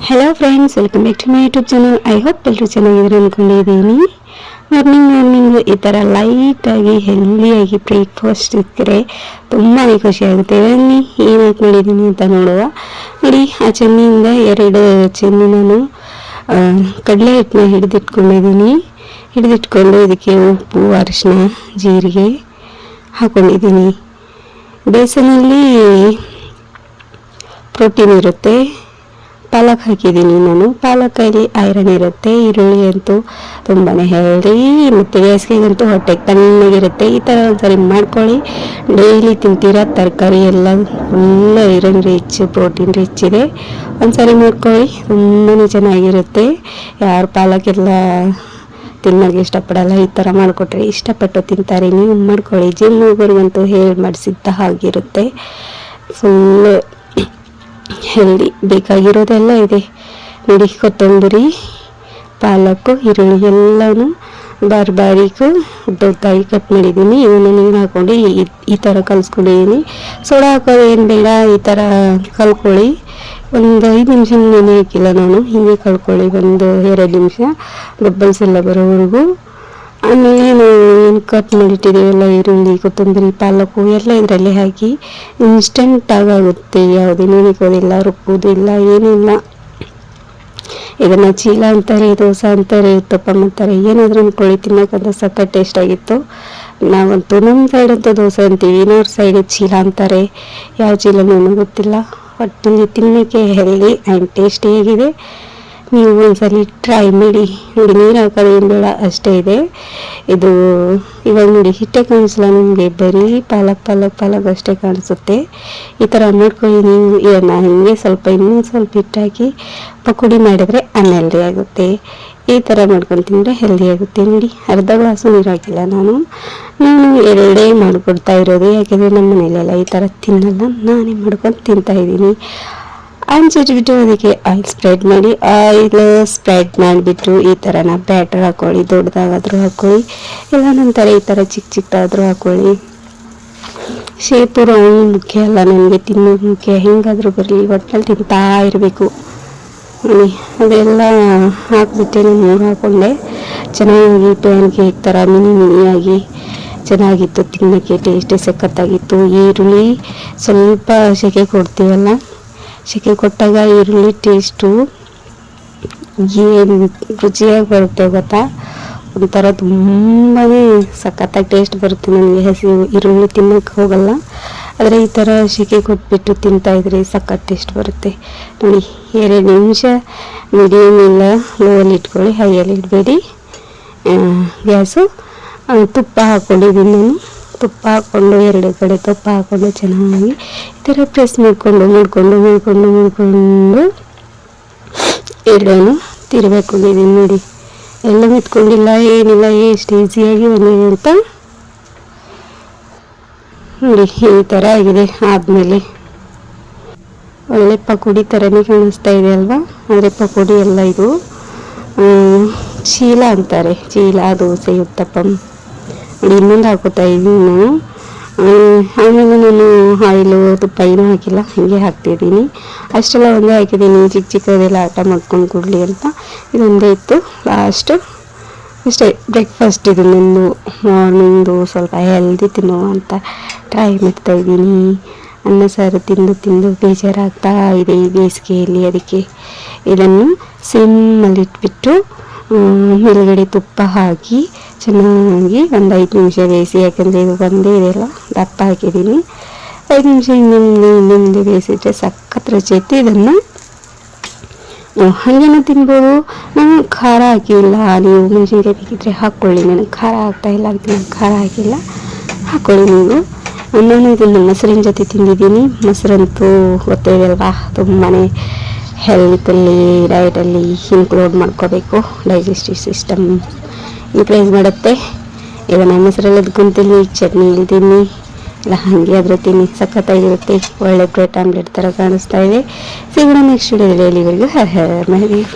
Hello friends, welcome back to my YouTube channel. I hope ಎಲ್ಲರೂ ಚೆನ್ನಾಗಿದ್ದಾರೆ ಅಂದ್ಕೊಂಡಿದ್ದೀನಿ. Morning ಈ ಥರ ಲೈಟಾಗಿ ಹೆಲ್ದಿಯಾಗಿ ಬ್ರೇಕ್ಫಾಸ್ಟ್ ಇದ್ದರೆ ತುಂಬಾ ಖುಷಿಯಾಗುತ್ತೆ. ಬನ್ನಿ ಏನು ಹಾಕೊಂಡಿದ್ದೀನಿ ಅಂತ ನೋಡುವ. ನೋಡಿ, ಆ ಚೆನ್ನಿಯಿಂದ 2 ಚೆನ್ನಿ ನಾನು ಕಡಲೆ ಹಿಟ್ಟನ್ನ ಹಿಡಿದಿಟ್ಕೊಂಡು ಇದಕ್ಕೆ ಉಪ್ಪು, ಅರಿಶಿನ, ಜೀರಿಗೆ ಹಾಕ್ಕೊಂಡಿದ್ದೀನಿ. ಬೇಸನಲ್ಲಿ ಪ್ರೋಟೀನ್ ಇರುತ್ತೆ. ಪಾಲಕ್ ಹಾಕಿದ್ದೀನಿ ನಾನು. ಪಾಲಕಲ್ಲಿ ಐರನ್ ಇರುತ್ತೆ. ಈರುಳ್ಳಿ ಅಂತೂ ತುಂಬಾ ಹೆಲ್ದಿ, ಮತ್ತು ಬೇಸಿಗೆಗಂತೂ ಹೊಟ್ಟೆಗೆ ತಣ್ಣಗಿರುತ್ತೆ. ಈ ಥರ ಒಂದ್ಸರಿ ಮಾಡ್ಕೊಳ್ಳಿ. ಡೈಲಿ ತಿಂತೀರಾ ತರಕಾರಿ ಎಲ್ಲ full iron rich, protein rich ಇದೆ. ಒಂದ್ಸರಿ ಮಾಡ್ಕೊಳ್ಳಿ, ತುಂಬಾ ಚೆನ್ನಾಗಿರುತ್ತೆ. ಯಾರು ಪಾಲಕ್ಕೆಲ್ಲ ತಿನ್ನೋಕೆ ಇಷ್ಟಪಡಲ್ಲ, ಈ ಥರ ಮಾಡಿಕೊಟ್ರೆ ಇಷ್ಟಪಟ್ಟು ತಿಂತಾರೆ. ನೀವು ಮಾಡ್ಕೊಳ್ಳಿ. ಜಿಮ್ ಹೋಗೋರಿಗಂತೂ ಹೇಳಿ ಮಾಡಿಸಿದ್ದ ಹಾಗಿರುತ್ತೆ. Full healthy. ಬೇಕಾಗಿರೋದೆಲ್ಲ ಇದೆ ನೋಡಿ. ಕೊತ್ತಂಬರಿ, ಪಾಲಕ್ಕು, ಈರುಳ್ಳಿ ಎಲ್ಲನೂ ಬಾರೀಕು ಉದ್ದದ್ದಾಗಿ ಕಟ್ ಮಾಡಿದ್ದೀನಿ. ಇವನ್ನ ನೀರು ಹಾಕ್ಕೊಂಡು ಈ ಥರ ಕಲಿಸ್ಕೊಂಡಿದ್ದೀನಿ. ಸೋಡಾ ಹಾಕೋದು ಏನು ಬೇಡ, ಈ ಥರ ಕಲ್ಕೊಳ್ಳಿ. ಒಂದು 5 ನಿಮಿಷ ನೆನೆ ಹಾಕಿಲ್ಲ ನಾನು, ಹೀಗೆ ಕಲ್ಕೊಳ್ಳಿ. 1-2 ನಿಮಿಷ ಬಬ್ಬಲ್ಸ್ ಎಲ್ಲ ಬರೋವರೆಗೂ. ಆಮೇಲೆ ನಾವು ಏನು ಕಟ್ ಮಾಡಿಟ್ಟಿದ್ದೀವಲ್ಲ, ಈರುಳ್ಳಿ, ಕೊತ್ತಂಬರಿ, ಪಾಲಕು ಎಲ್ಲ ಇದರಲ್ಲಿ ಹಾಕಿ ಇನ್ಸ್ಟೆಂಟಾಗಿ ಆಗುತ್ತೆ. ಯಾವುದೇ ನೆನೆಕೋದಿಲ್ಲ, ರುಬ್ಬೋದಿಲ್ಲ, ಏನಿಲ್ಲ. ಇದನ್ನು ಚೀಲ ಅಂತಾರೆ, ದೋಸೆ ಅಂತಾರೆ, ಉತ್ತಪ್ಪ ಅಂತಾರೆ, ಏನಾದರೂ ಅಂದ್ಕೊಳ್ಳಿ. ತಿನ್ನೋಕ್ಕಂತ ಸಖತ್ ಟೇಸ್ಟ್ ಆಗಿತ್ತು. ನಾವಂತೂ ನಮ್ಮ ಸೈಡ್ ಅಂತೂ ದೋಸೆ ಅಂತೀವಿ, ಇನ್ನೊಂದು ಸೈಡ್ ಚೀಲ ಅಂತಾರೆ. ಯಾವ ಚೀಲನೂ ಗೊತ್ತಿಲ್ಲ. ಒಟ್ಟಿನಲ್ಲಿ ತಿನ್ನೋಕ್ಕೆ ಹೆಲ್ದಿ ಆ್ಯಂಡ್ ಟೇಸ್ಟಿಯಾಗಿದೆ. ನೀವು ಒಂದ್ಸಲಿ ಟ್ರೈ ಮಾಡಿ ನೋಡಿ. ನೀರು ಹಾಕೋದು ಏನು ಬೇಡ, ಅಷ್ಟೇ ಇದೆ ಇದು. ಇವಾಗ ನೋಡಿ, ಹಿಟ್ಟೆ ಕಾಣಿಸಲ್ಲ ನಿಮಗೆ, ಬರೀ ಪಾಲಕ್ ಅಷ್ಟೇ ಕಾಣಿಸುತ್ತೆ. ಈ ಥರ ಮಾಡ್ಕೊಳ್ಳಿ ನೀವು. ಇದನ್ನು ಹಿಂಗೆ ಇನ್ನೊಂದು ಸ್ವಲ್ಪ ಹಿಟ್ಟು ಹಾಕಿ ಪಕೋಡಿ ಮಾಡಿದರೆ ಅನ್ಹೆಲ್ದಿ ಆಗುತ್ತೆ. ಈ ಥರ ಮಾಡ್ಕೊಂಡು ತಿಂದರೆ ಹೆಲ್ದಿ ಆಗುತ್ತೆ. ನೋಡಿ, ಅರ್ಧ ಗ್ಲಾಸು ನೀರು ಹಾಕಿಲ್ಲ ನಾನು 2 ಮಾಡಿಕೊಡ್ತಾ ಇರೋದು. ಯಾಕೆಂದರೆ ನಮ್ಮ ಮನೇಲೆಲ್ಲ ಈ ಥರ ತಿನ್ನಲ್ಲ, ನಾನೇ ಮಾಡ್ಕೊಂಡು ತಿಂತಾಯಿದ್ದೀನಿ. ಹಂಚಿಟ್ಬಿಟ್ಟು ಅದಕ್ಕೆ ಆಯಿಲ್ ಸ್ಪ್ರೆಡ್ ಮಾಡಿಬಿಟ್ಟು ಈ ಥರನ ಬ್ಯಾಟರ್ ಹಾಕ್ಕೊಳ್ಳಿ. ದೊಡ್ಡದಾಗಾದರೂ ಹಾಕ್ಕೊಳ್ಳಿ, ಇಲ್ಲ ನಂತರ ಈ ಥರ ಚಿಕ್ಕದಾದರೂ ಹಾಕ್ಕೊಳ್ಳಿ. ಶೇಪು ರೌಂಡ್ ಮುಖ್ಯ ಅಲ್ಲ ನನಗೆ, ತಿನ್ನೋದು ಮುಖ್ಯ. ಹೆಂಗಾದರೂ ಬರಲಿ, ಒಟ್ಟಲ್ಲಿ ತಿಂತಾ ಇರಬೇಕು. ಅದೆಲ್ಲ ಹಾಕ್ಬಿಟ್ಟೆ ನಾನು 3 ಹಾಕ್ಕೊಂಡೆ. ಚೆನ್ನಾಗಿ ಪ್ಯಾನ್ ಕೇಕ್ ಥರ ಮಿನಿಯಾಗಿ ಚೆನ್ನಾಗಿತ್ತು. ತಿನ್ನೋಕ್ಕೆ ಟೇಸ್ಟೇ ಸಖತ್ತಾಗಿತ್ತು. ಈರುಳ್ಳಿ ಸ್ವಲ್ಪ ಸೆಕೆ ಕೊಡ್ತೀವಲ್ಲ, ಸೆಕೆ ಕೊಟ್ಟಾಗ ಈರುಳ್ಳಿ ಟೇಸ್ಟು ಏನು ರುಚಿಯಾಗಿ ಬರುತ್ತೆ ಗೊತ್ತಾ. ಒಂಥರ ತುಂಬಾ ಸಖತ್ತಾಗಿ ಟೇಸ್ಟ್ ಬರುತ್ತೆ. ನನಗೆ ಹಸಿ ಈರುಳ್ಳಿ ತಿನ್ನೋಕ್ಕೆ ಹೋಗಲ್ಲ, ಆದರೆ ಈ ಥರ ಸೆಕೆ ಕೊಟ್ಬಿಟ್ಟು ತಿಂತಾಯಿದ್ರೆ ಸಖತ್ ಟೇಸ್ಟ್ ಬರುತ್ತೆ. ನೋಡಿ, 2 ನಿಮಿಷ ಮೀಡಿಯಮ್ ಇಲ್ಲ ಲೋವಲ್ಲಿ ಇಟ್ಕೊಳ್ಳಿ, ಹೈಯಲ್ಲಿ ಇಡಬೇಡಿ ಗ್ಯಾಸು. ತುಪ್ಪ ಹಾಕ್ಕೊಂಡಿದ್ದೀನಿ ನಾನು. ತುಪ್ಪ ಹಾಕ್ಕೊಂಡು 2 ಕಡೆ ತುಪ್ಪ ಹಾಕ್ಕೊಂಡು ಚೆನ್ನಾಗಿ ಈ ಥರ ಪ್ರೆಸ್ ಮಾಡಿಕೊಂಡು ಎರಡೂ ತಿರ್ಬೇಕೊಂಡಿದ್ದೀನಿ. ನೋಡಿ, ಎಲ್ಲ ಮೆತ್ಕೊಂಡಿಲ್ಲ, ಏನಿಲ್ಲ, ಎಷ್ಟು ಈಸಿಯಾಗಿ ಬಂದಿದೆ ಅಂತ ನೋಡಿ. ಈ ಥರ ಆಗಿದೆ. ಆದಮೇಲೆ ಒಳ್ಳೆ ಪಕೋಡಿ ಥರನೇ ಕಾಣಿಸ್ತಾ ಇದೆ ಅಲ್ವಾ. ಆದರೆ ಪಕೋಡಿ ಎಲ್ಲ ಇದು ಚೀಲ ಅಂತಾರೆ, ಚೀಲ ದೋಸೆ ಉತ್ತಪ್ಪಂ. ನೋಡಿ, ಇನ್ನೊಂದು ಹಾಕೋತಾ ಇದ್ದೀನಿ ನಾನು. ಆಮೇಲೆ ನಾನು ಆಯಿಲು ತುಪ್ಪ ಏನೂ ಹಾಕಿಲ್ಲ, ಹೀಗೆ ಹಾಕ್ತಿದ್ದೀನಿ. ಅಷ್ಟೆಲ್ಲ ಒಂದೇ ಹಾಕಿದ್ದೀನಿ, ಚಿಕ್ಕದೆಲ್ಲ ಆಟ ಮಾಡ್ಕೊಂಡು ಕೊಡಲಿ ಅಂತ. ಇದೊಂದೇ ಇತ್ತು ಲಾಸ್ಟು. ಅಷ್ಟೇ ಬ್ರೇಕ್ಫಾಸ್ಟ್ ಇದು ನಂದು. ಮಾರ್ನಿಂಗ್ದು ಸ್ವಲ್ಪ ಹೆಲ್ದಿ ತಿನ್ನೋ ಅಂತ ಟ್ರೈ ಮಾಡ್ತಾಯಿದ್ದೀನಿ. ಅನ್ನ ಸಾರು ತಿಂದು ಬೇಜಾರಾಗ್ತಾ ಇದೆ ಈ ಬೇಸಿಗೆಯಲ್ಲಿ. ಅದಕ್ಕೆ ಇದನ್ನು ಸಿಮ್ಮಲ್ಲಿ ಇಟ್ಬಿಟ್ಟು ಮೇಲುಗಡೆ ತುಪ್ಪ ಹಾಕಿ ಚೆನ್ನಾಗಿ ಒಂದು 5 ನಿಮಿಷ ಬೇಯಿಸಿ. ಯಾಕಂದರೆ ಇದು ಒಂದೇ ಇದೆಲ್ಲ ದಪ್ಪ ಹಾಕಿದ್ದೀನಿ. 5 ನಿಮಿಷ ಇನ್ನೊಂದು ಬೇಯಿಸಿದ್ರೆ ಸಖತ್ ರುಚಿ ಐತಿ. ಇದನ್ನು ಹಾಗೇನೂ ತಿನ್ಬೋದು. ನಾನು ಖಾರ ಹಾಕಿಲ್ಲ, ನೀವು ಮೆಣಸಿನ್ಕಾಯಿ ಬೇಕಿದ್ರೆ ಹಾಕ್ಕೊಳ್ಳಿ. ನನಗೆ ಖಾರ ಆಗ್ತಾಯಿಲ್ಲ, ಅದಕ್ಕೆ ನಾನು ಖಾರ ಹಾಕಿಲ್ಲ, ಹಾಕ್ಕೊಳ್ಳಿ ನೀವು. ನಾನು ಇದನ್ನು ಮೊಸರಿನ ಜೊತೆ ತಿಂದಿದ್ದೀನಿ. ಮೊಸರಂತೂ ಗೊತ್ತೇ ಇದೆಯಲ್ವಾ, ತುಂಬಾ ಹೆಲ್ತಲ್ಲಿ ಡಯಟಲ್ಲಿ ಇನ್ಕ್ಲೂಡ್ ಮಾಡ್ಕೋಬೇಕು. ಡೈಜೆಸ್ಟಿವ್ ಸಿಸ್ಟಮ್ ಇನ್ಕ್ರೀಸ್ ಮಾಡುತ್ತೆ. ಇದನ್ನು ಮೊಸರಲ್ಲಿ ಅದ್ಕೊಂತೀನಿ, ಚಟ್ನಿ ಇಲ್ತೀನಿ, ಇಲ್ಲ ಹಾಗೆ ಆದರೂ ತಿನ್ನಿ, ಸಖತ್ತಾಗಿರುತ್ತೆ. ಒಳ್ಳೆ ಬ್ರೆಡ್ ಆಮ್ಲೆಟ್ ಥರ ಕಾಣಿಸ್ತಾ ಇದೆ. ಸಿಗೋಣ ನೆಕ್ಸ್ಟ್ ವಿಡಿಯೋದಲ್ಲಿ. ಅಲ್ಲಿವರೆಗೂ ಹರ್ ಹರ್ ಮಹಾದೇವ್.